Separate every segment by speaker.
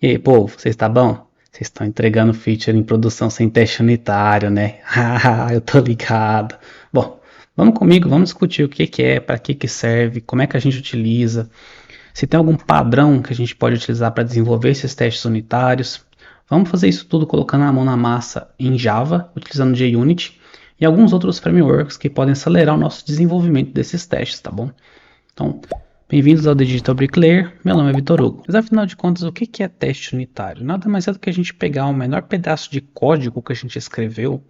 Speaker 1: E aí, povo, vocês tá bom? Vocês estão entregando feature em produção sem teste unitário, né? Haha, eu tô ligado. Bom, vamos comigo, vamos discutir o que que é, para que que serve, como é que a gente utiliza, se tem algum padrão que a gente pode utilizar para desenvolver esses testes unitários. Vamos fazer isso tudo colocando a mão na massa em Java, utilizando JUnit e alguns outros frameworks que podem acelerar o nosso desenvolvimento desses testes, tá bom? Então, bem-vindos ao The Digital Bricklayer, meu nome é Vitor Hugo. Mas afinal de contas, o que é teste unitário? Nada mais é do que a gente pegar o menor pedaço de código que a gente escreveu,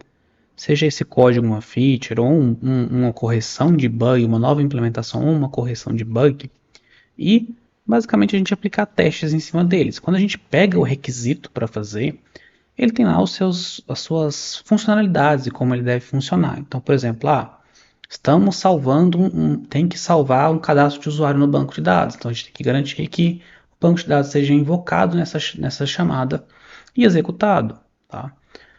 Speaker 1: seja esse código uma feature ou uma correção de bug, uma nova implementação ou uma correção de bug, e basicamente a gente aplicar testes em cima deles. Quando a gente pega o requisito para fazer, ele tem lá as suas funcionalidades e como ele deve funcionar. Então, por exemplo, estamos salvando tem que salvar um cadastro de usuário no banco de dados. Então a gente tem que garantir que o banco de dados seja invocado nessa chamada e executado. Tá?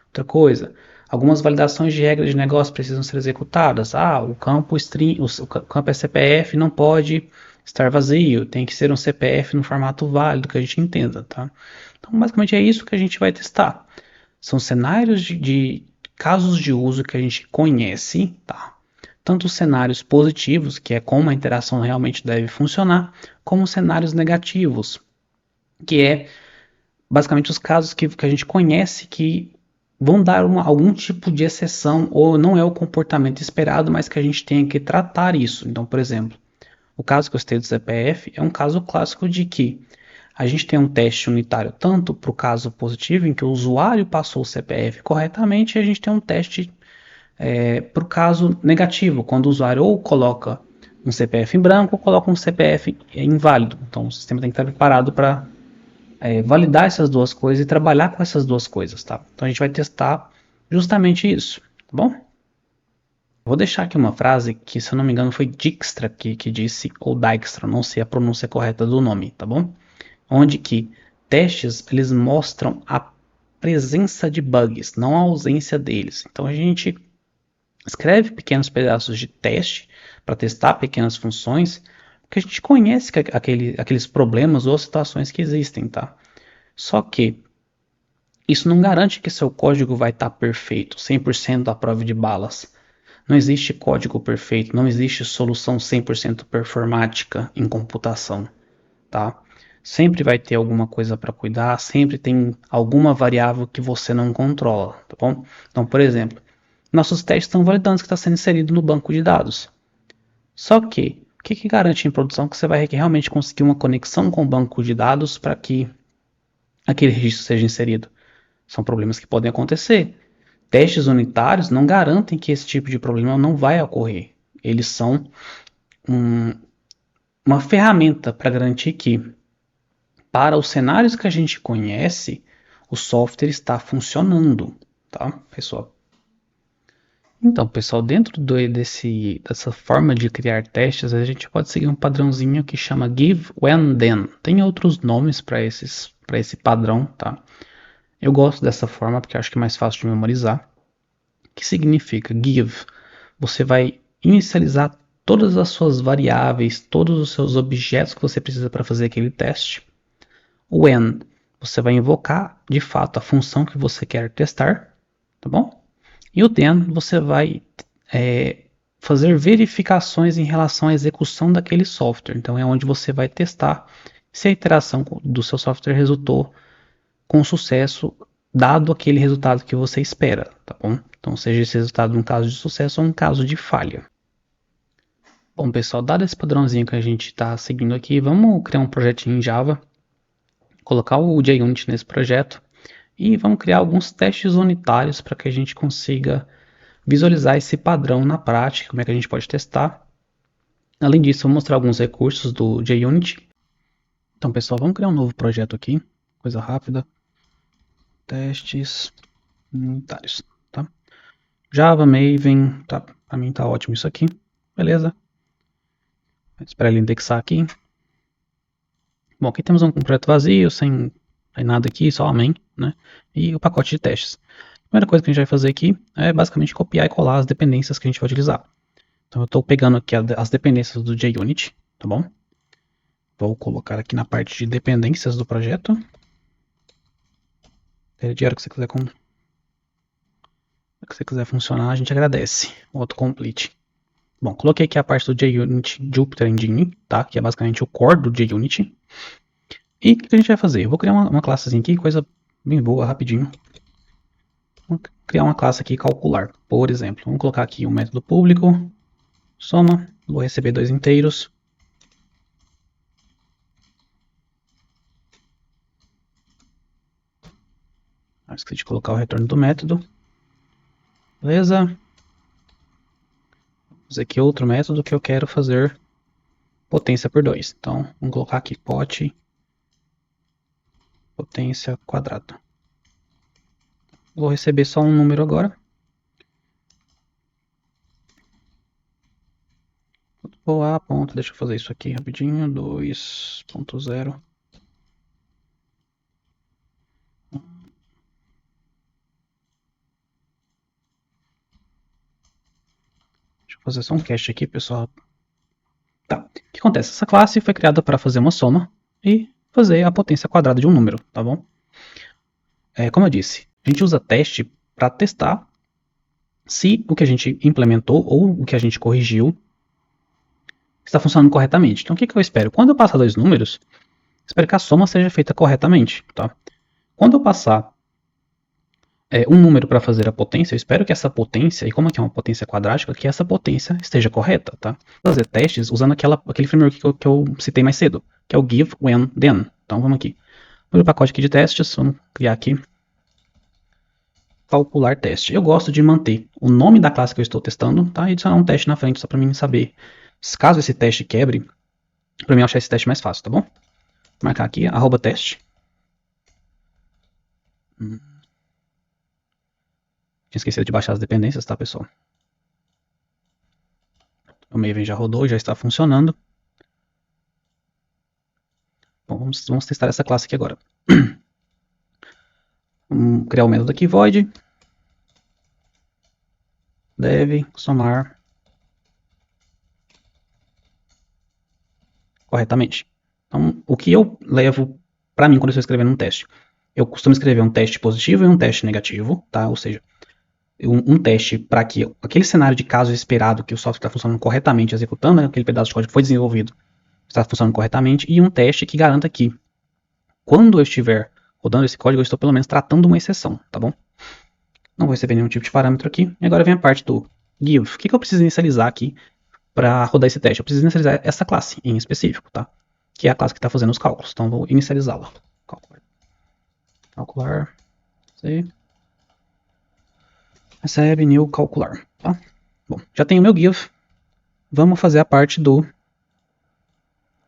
Speaker 1: Outra coisa, algumas validações de regras de negócio precisam ser executadas. O campo string, o campo é CPF, não pode estar vazio, tem que ser um CPF no formato válido que a gente entenda. Tá? Então basicamente é isso que a gente vai testar. São cenários de casos de uso que a gente conhece, tá? Tanto os cenários positivos, que é como a interação realmente deve funcionar, como cenários negativos, que é basicamente os casos que a gente conhece que vão dar algum tipo de exceção ou não é o comportamento esperado, mas que a gente tem que tratar isso. Então, por exemplo, o caso que eu citei do CPF é um caso clássico de que a gente tem um teste unitário tanto para o caso positivo, em que o usuário passou o CPF corretamente, e a gente tem um teste para o caso negativo, quando o usuário ou coloca um CPF em branco ou coloca um CPF inválido. Então o sistema tem que estar preparado para validar essas duas coisas e trabalhar com essas duas coisas. Tá? Então a gente vai testar justamente isso. Tá bom? Vou deixar aqui uma frase que, se eu não me engano, foi Dijkstra que disse, ou Dijkstra, não sei a pronúncia correta do nome, tá bom? Onde que testes eles mostram a presença de bugs, não a ausência deles. Então a gente escreve pequenos pedaços de teste para testar pequenas funções, porque a gente conhece aqueles problemas ou situações que existem, tá? Só que isso não garante que seu código vai estar perfeito, 100% à prova de balas. Não existe código perfeito, não existe solução 100% performática em computação, tá? Sempre vai ter alguma coisa para cuidar, sempre tem alguma variável que você não controla, tá bom? Então, por exemplo, nossos testes estão validando que está sendo inserido no banco de dados. Só que, o que garante em produção que você vai realmente conseguir uma conexão com o banco de dados para que aquele registro seja inserido? São problemas que podem acontecer. Testes unitários não garantem que esse tipo de problema não vai ocorrer. Eles são uma ferramenta para garantir que, para os cenários que a gente conhece, o software está funcionando, tá, pessoal? Então, pessoal, dentro dessa forma de criar testes, a gente pode seguir um padrãozinho que chama Give, When, Then. Tem outros nomes para esse padrão, tá? Eu gosto dessa forma porque acho que é mais fácil de memorizar. Que significa Give. Você vai inicializar todas as suas variáveis, todos os seus objetos que você precisa para fazer aquele teste. When, você vai invocar de fato a função que você quer testar, tá bom? E o then, você vai fazer verificações em relação à execução daquele software. Então é onde você vai testar se a iteração do seu software resultou com sucesso, dado aquele resultado que você espera, tá bom? Então seja esse resultado um caso de sucesso ou um caso de falha. Bom, pessoal, dado esse padrãozinho que a gente está seguindo aqui, vamos criar um projetinho em Java, colocar o JUnit nesse projeto e vamos criar alguns testes unitários para que a gente consiga visualizar esse padrão na prática, como é que a gente pode testar. Além disso, vou mostrar alguns recursos do JUnit. Então, pessoal, vamos criar um novo projeto aqui, coisa rápida. Testes unitários, tá? Java, Maven, tá? Para mim tá ótimo isso aqui, beleza? Espera ele indexar aqui. Bom, aqui temos um projeto vazio, sem nada aqui, só main, né? E o pacote de testes. A primeira coisa que a gente vai fazer aqui é basicamente copiar e colar as dependências que a gente vai utilizar. Então eu estou pegando aqui as dependências do JUnit, tá bom? Vou colocar aqui na parte de dependências do projeto. A hora que você quiser funcionar, a gente agradece. O autocomplete. Bom, coloquei aqui a parte do JUnit Jupyter Engine, tá? Que é basicamente o core do JUnit. E o que a gente vai fazer? Eu vou criar uma classezinha aqui, coisa bem boa, rapidinho. Vou criar uma classe aqui, calcular, por exemplo. Vamos colocar aqui um método público, soma, vou receber 2 inteiros. Esqueci de colocar o retorno do método. Beleza. Vou fazer aqui outro método que eu quero fazer potência por 2. Então, vamos colocar aqui pot potência quadrada. Vou receber só um número agora. Vou a ponto, deixa eu fazer isso aqui rapidinho, 2.0. Deixa eu fazer só um cache aqui, pessoal. Tá, o que acontece? Essa classe foi criada para fazer uma soma e fazer a potência quadrada de um número, tá bom? Como eu disse, a gente usa teste para testar se o que a gente implementou ou o que a gente corrigiu está funcionando corretamente. Então o que eu espero? Quando eu passar dois números, espero que a soma seja feita corretamente, tá? Quando eu passar um número para fazer a potência, eu espero que essa potência, e como aqui é uma potência quadrática, que essa potência esteja correta, tá? Vou fazer testes usando aquele framework que eu citei mais cedo, que é o give, when, then. Então vamos aqui. No pacote aqui de testes, vamos criar aqui calcular teste. Eu gosto de manter o nome da classe que eu estou testando, tá? E adicionar um teste na frente só para mim saber, caso esse teste quebre, para mim achar esse teste mais fácil, tá bom? Vou marcar aqui, @teste. Tinha esquecido de baixar as dependências, tá, pessoal? O Maven já rodou, já está funcionando. Bom, vamos testar essa classe aqui agora. Vamos criar o método aqui, void deve somar corretamente. Então, o que eu levo para mim quando eu estou escrevendo um teste? Eu costumo escrever um teste positivo e um teste negativo, tá? Ou seja, um teste para que aquele cenário de caso esperado que o software está funcionando corretamente, executando aquele pedaço de código que foi desenvolvido, está funcionando corretamente, e um teste que garanta que quando eu estiver rodando esse código, eu estou pelo menos tratando uma exceção, tá bom? Não vou receber nenhum tipo de parâmetro aqui. E agora vem a parte do give. O que eu preciso inicializar aqui para rodar esse teste? Eu preciso inicializar essa classe em específico, tá? Que é a classe que está fazendo os cálculos. Então vou inicializá-la. Calcular. Recebe new calcular, tá? Bom, já tenho o meu give. Vamos fazer a parte do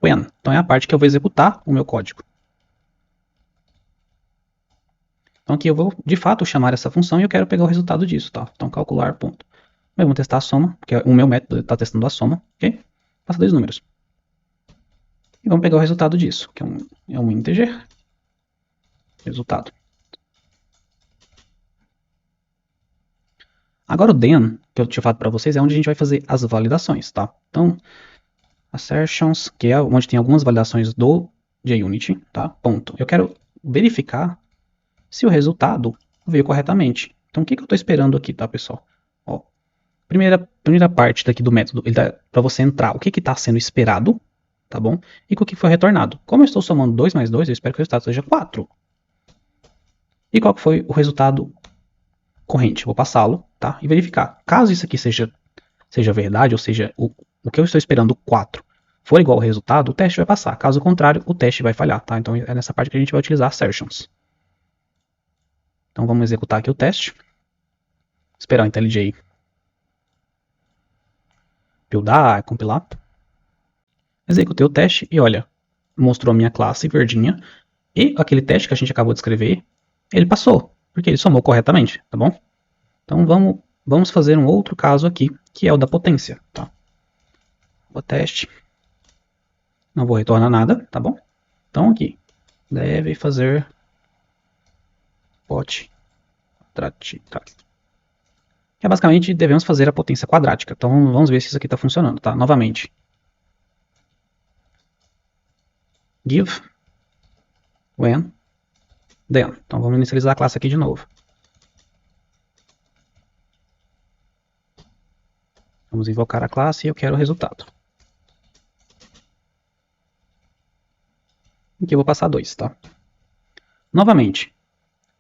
Speaker 1: when. Então é a parte que eu vou executar o meu código. Então aqui eu vou de fato chamar essa função e eu quero pegar o resultado disso, tá? Então calcular ponto. Vamos testar a soma, porque o meu método está testando a soma, ok? Passa dois números. E vamos pegar o resultado disso, que é um integer. Resultado. Agora o then, que eu tinha falado para vocês, é onde a gente vai fazer as validações, tá? Então, assertions, que é onde tem algumas validações do JUnit, tá? Ponto. Eu quero verificar se o resultado veio corretamente. Então, o que eu estou esperando aqui, tá, pessoal? Ó, primeira parte daqui do método, ele dá para você entrar o que está sendo esperado, tá bom? E o que foi retornado. Como eu estou somando 2 mais 2, eu espero que o resultado seja 4. E qual foi o resultado corrente? Vou passá-lo, tá? E verificar. Caso isso aqui seja verdade, ou seja, o que eu estou esperando, 4, for igual ao resultado, o teste vai passar. Caso contrário, o teste vai falhar, tá? Então é nessa parte que a gente vai utilizar assertions. Então vamos executar aqui o teste. Esperar o IntelliJ buildar, compilar. Executei o teste e olha, mostrou a minha classe verdinha e aquele teste que a gente acabou de escrever, ele passou, porque ele somou corretamente, tá bom? Então vamos fazer um outro caso aqui, que é o da potência, tá? O teste, não vou retornar nada, tá bom? Então aqui, deve fazer pot quadrática. É basicamente, devemos fazer a potência quadrática. Então vamos ver se isso aqui está funcionando, tá? Novamente. Give when then. Então vamos inicializar a classe aqui de novo. Vamos invocar a classe e eu quero o resultado. Aqui eu vou passar 2, tá? Novamente,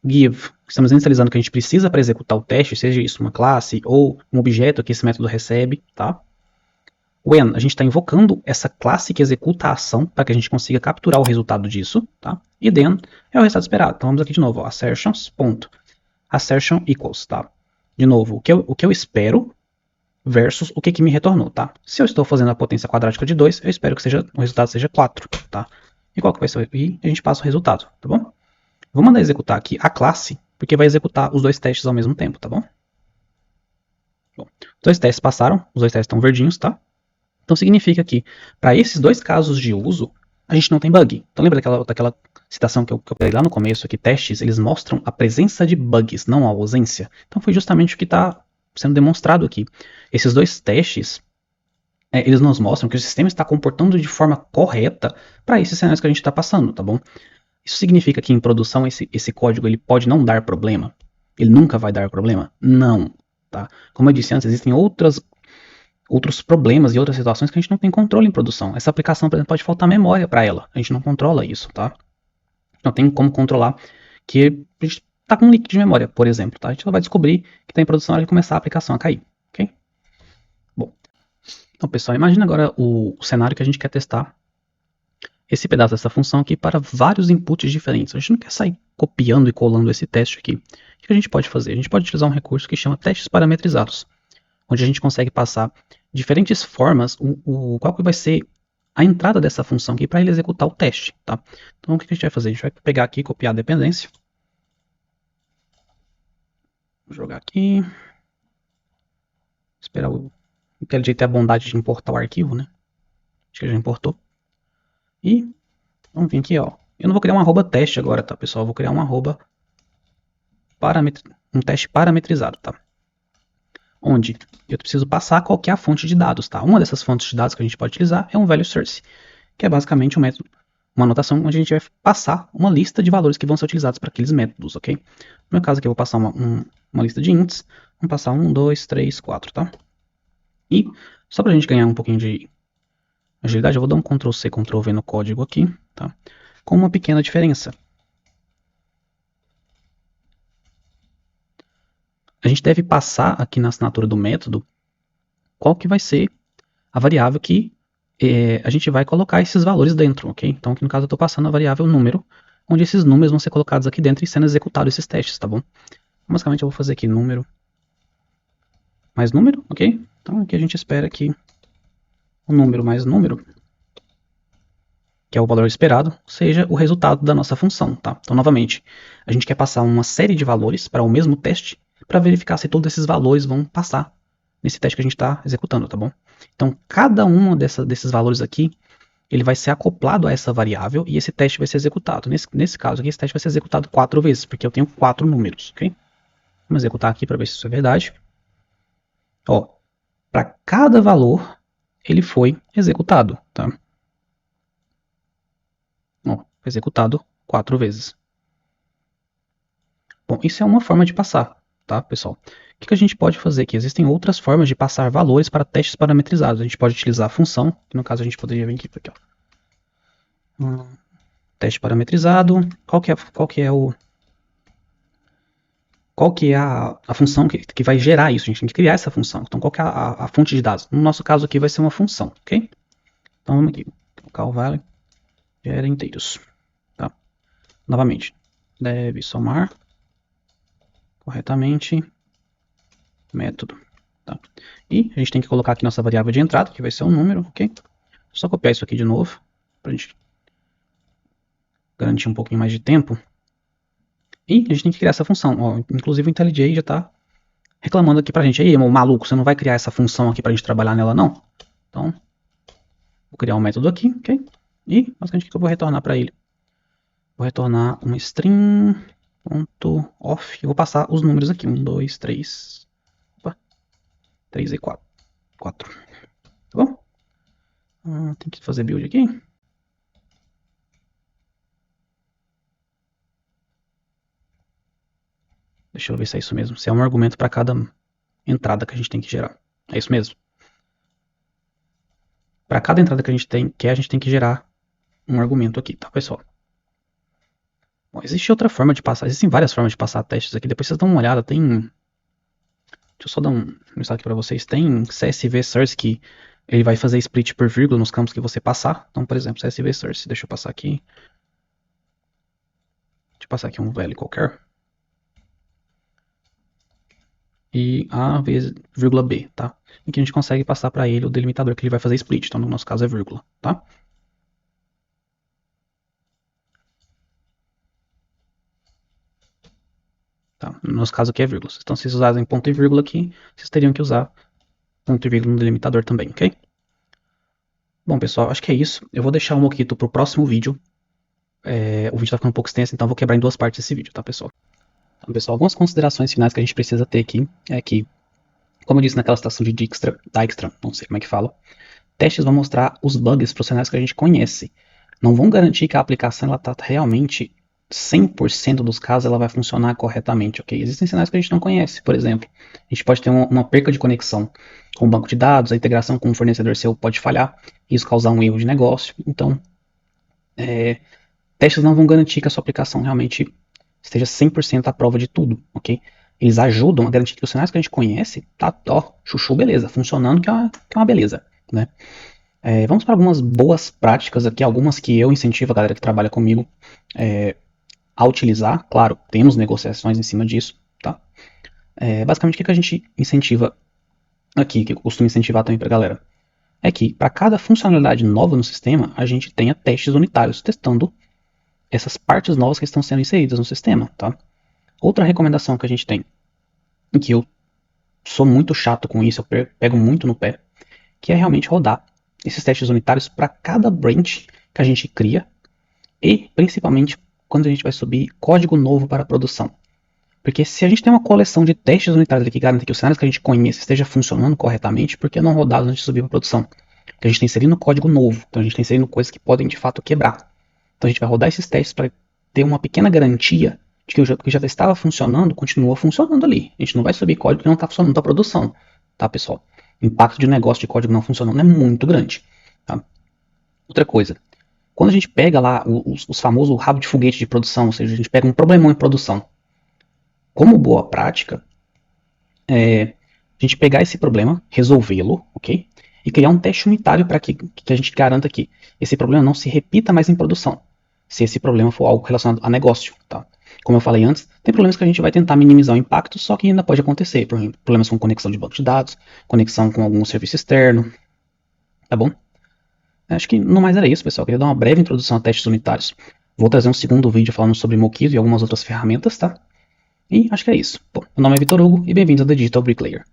Speaker 1: give, estamos inicializando o que a gente precisa para executar o teste, seja isso uma classe ou um objeto que esse método recebe, tá? When, a gente está invocando essa classe que executa a ação para que a gente consiga capturar o resultado disso, tá? E then é o resultado esperado. Então vamos aqui de novo, ó, assertions, ponto. Assertion equals, tá? De novo, o que eu espero versus o que me retornou, tá? Se eu estou fazendo a potência quadrática de 2, eu espero que o resultado seja 4, tá? E qual que vai ser? E a gente passa o resultado, tá bom? Vou mandar executar aqui a classe, porque vai executar os dois testes ao mesmo tempo, tá bom? Bom, os dois testes passaram, os dois testes estão verdinhos, tá? Então significa que, para esses dois casos de uso, a gente não tem bug. Então lembra daquela citação que eu falei lá no começo, que testes eles mostram a presença de bugs, não a ausência? Então foi justamente o que está sendo demonstrado aqui. Esses dois testes, eles nos mostram que o sistema está comportando de forma correta para esses cenários que a gente está passando, tá bom? Isso significa que em produção esse código ele pode não dar problema? Ele nunca vai dar problema? Não, tá? Como eu disse antes, existem outros problemas e outras situações que a gente não tem controle em produção. Essa aplicação, por exemplo, pode faltar memória para ela. A gente não controla isso, tá? Não tem como controlar que a gente está com um leak de memória, por exemplo, tá? A gente só vai descobrir que está em produção na hora de começar a aplicação a cair, ok? Bom, então pessoal, imagina agora o cenário que a gente quer testar esse pedaço dessa função aqui para vários inputs diferentes. A gente não quer sair copiando e colando esse teste aqui. O que a gente pode fazer? A gente pode utilizar um recurso que chama testes parametrizados, onde a gente consegue passar diferentes formas qual que vai ser a entrada dessa função aqui para ele executar o teste, tá? Então o que a gente vai fazer? A gente vai pegar aqui, copiar a dependência. Vou jogar aqui. Esperar o IntelliJ ter a bondade de importar o arquivo, né? Acho que ele já importou. E vamos vir aqui, ó. Eu não vou criar um arroba teste agora, tá, pessoal? Eu vou criar um arroba um teste parametrizado, tá? Onde eu preciso passar qual que é a fonte de dados, tá? Uma dessas fontes de dados que a gente pode utilizar é um value source, que é basicamente um método, uma anotação onde a gente vai passar uma lista de valores que vão ser utilizados para aqueles métodos, ok? No meu caso aqui eu vou passar uma lista de ints, vamos passar 1, 2, 3, 4, tá? E só para a gente ganhar um pouquinho de agilidade, eu vou dar um Ctrl C, Ctrl V no código aqui, tá? Com uma pequena diferença. A gente deve passar aqui na assinatura do método qual que vai ser a variável que a gente vai colocar esses valores dentro, ok? Então aqui no caso eu estou passando a variável número, onde esses números vão ser colocados aqui dentro e sendo executados esses testes, tá bom? Basicamente eu vou fazer aqui número mais número, ok? Então aqui a gente espera que o número mais número, que é o valor esperado, seja o resultado da nossa função, tá? Então novamente, a gente quer passar uma série de valores para o mesmo teste para verificar se todos esses valores vão passar nesse teste que a gente está executando, tá bom? Então cada um desses valores aqui ele vai ser acoplado a essa variável e esse teste vai ser executado. Nesse caso aqui, esse teste vai ser executado 4 vezes, porque eu tenho 4 números, ok? Vamos executar aqui para ver se isso é verdade. Ó, para cada valor, ele foi executado, tá? Ó, foi executado 4 vezes. Bom, isso é uma forma de passar, tá, pessoal? O que a gente pode fazer aqui? Existem outras formas de passar valores para testes parametrizados. A gente pode utilizar a função, que no caso a gente poderia vir aqui, ó. Teste parametrizado. Qual que é a função que vai gerar isso? A gente tem que criar essa função. Então, qual que é a fonte de dados? No nosso caso aqui vai ser uma função, ok? Então, vamos aqui. Local value gera inteiros. Tá? Novamente, deve somar corretamente método. Tá? E a gente tem que colocar aqui nossa variável de entrada, que vai ser um número, ok? Só copiar isso aqui de novo, para a gente garantir um pouquinho mais de tempo. E a gente tem que criar essa função. Ó, inclusive o IntelliJ já está reclamando aqui pra gente. Aí, maluco, você não vai criar essa função aqui pra gente trabalhar nela, não? Então, vou criar um método aqui, ok? E, basicamente, o que eu vou retornar para ele? Vou retornar um string.off. Eu vou passar os números aqui. 1, 2, 3. Opa. 3 e 4. 4. Tá bom? Tem que fazer build aqui. Deixa eu ver se é isso mesmo. Se é um argumento para cada entrada que a gente tem que gerar. É isso mesmo. Para cada entrada que a gente tem que gerar um argumento aqui, tá, pessoal? Bom, existe outra forma de passar. Existem várias formas de passar testes aqui. Depois vocês dão uma olhada. Deixa eu só dar um mostrar aqui para vocês. Tem CSV source que ele vai fazer split por vírgula nos campos que você passar. Então, por exemplo, CSV source. Deixa eu passar aqui. Deixa eu passar aqui um value qualquer. E A vezes vírgula B, tá? E que a gente consegue passar para ele o delimitador que ele vai fazer split. Então, no nosso caso é vírgula, tá? Tá? No nosso caso aqui é vírgula. Então, se vocês usarem ponto e vírgula aqui, vocês teriam que usar ponto e vírgula no delimitador também, ok? Bom, pessoal, acho que é isso. Eu vou deixar o Mockito pro próximo vídeo. O vídeo tá ficando um pouco extenso, então eu vou quebrar em duas partes esse vídeo, tá, pessoal? Então, pessoal, algumas considerações finais que a gente precisa ter aqui é que, como eu disse naquela citação de Dijkstra, não sei como é que fala, testes vão mostrar os bugs para os cenários que a gente conhece. Não vão garantir que a aplicação ela tá realmente 100% dos casos ela vai funcionar corretamente, ok? Existem cenários que a gente não conhece, por exemplo, a gente pode ter uma perca de conexão com o banco de dados, a integração com o fornecedor seu pode falhar, isso causar um erro de negócio, então testes não vão garantir que a sua aplicação realmente esteja 100% à prova de tudo, ok? Eles ajudam a garantir que os cenários que a gente conhece, tá, ó, chuchu, beleza, funcionando, que é uma beleza, né? Vamos para algumas boas práticas aqui, algumas que eu incentivo a galera que trabalha comigo a utilizar. Claro, temos negociações em cima disso, tá? Basicamente, o que a gente incentiva aqui, que eu costumo incentivar também para a galera, é que para cada funcionalidade nova no sistema, a gente tenha testes unitários, testando essas partes novas que estão sendo inseridas no sistema, tá? Outra recomendação que a gente tem, que eu sou muito chato com isso, eu pego muito no pé, que é realmente rodar esses testes unitários para cada branch que a gente cria e principalmente quando a gente vai subir código novo para a produção. Porque se a gente tem uma coleção de testes unitários aqui que garantem que os cenários que a gente conhece estejam funcionando corretamente, por que não rodá-los antes de subir para a produção? Porque a gente está inserindo código novo, então a gente está inserindo coisas que podem de fato quebrar. Então a gente vai rodar esses testes para ter uma pequena garantia de que o que já estava funcionando continua funcionando ali. A gente não vai subir código que não está funcionando para a produção, tá, pessoal? O impacto de negócio de código não funcionando é muito grande. Tá? Outra coisa, quando a gente pega lá os famosos rabo de foguete de produção, ou seja, a gente pega um problemão em produção, como boa prática, a gente pegar esse problema, resolvê-lo, ok? E criar um teste unitário para que a gente garanta que esse problema não se repita mais em produção, se esse problema for algo relacionado a negócio, tá? Como eu falei antes, tem problemas que a gente vai tentar minimizar o impacto, só que ainda pode acontecer, por exemplo, problemas com conexão de banco de dados, conexão com algum serviço externo, tá bom? Acho que no mais era isso, pessoal. Eu queria dar uma breve introdução a testes unitários. Vou trazer um segundo vídeo falando sobre Mockito e algumas outras ferramentas, tá? E acho que é isso. Bom, meu nome é Vitor Hugo e bem-vindos ao The Digital Bricklayer.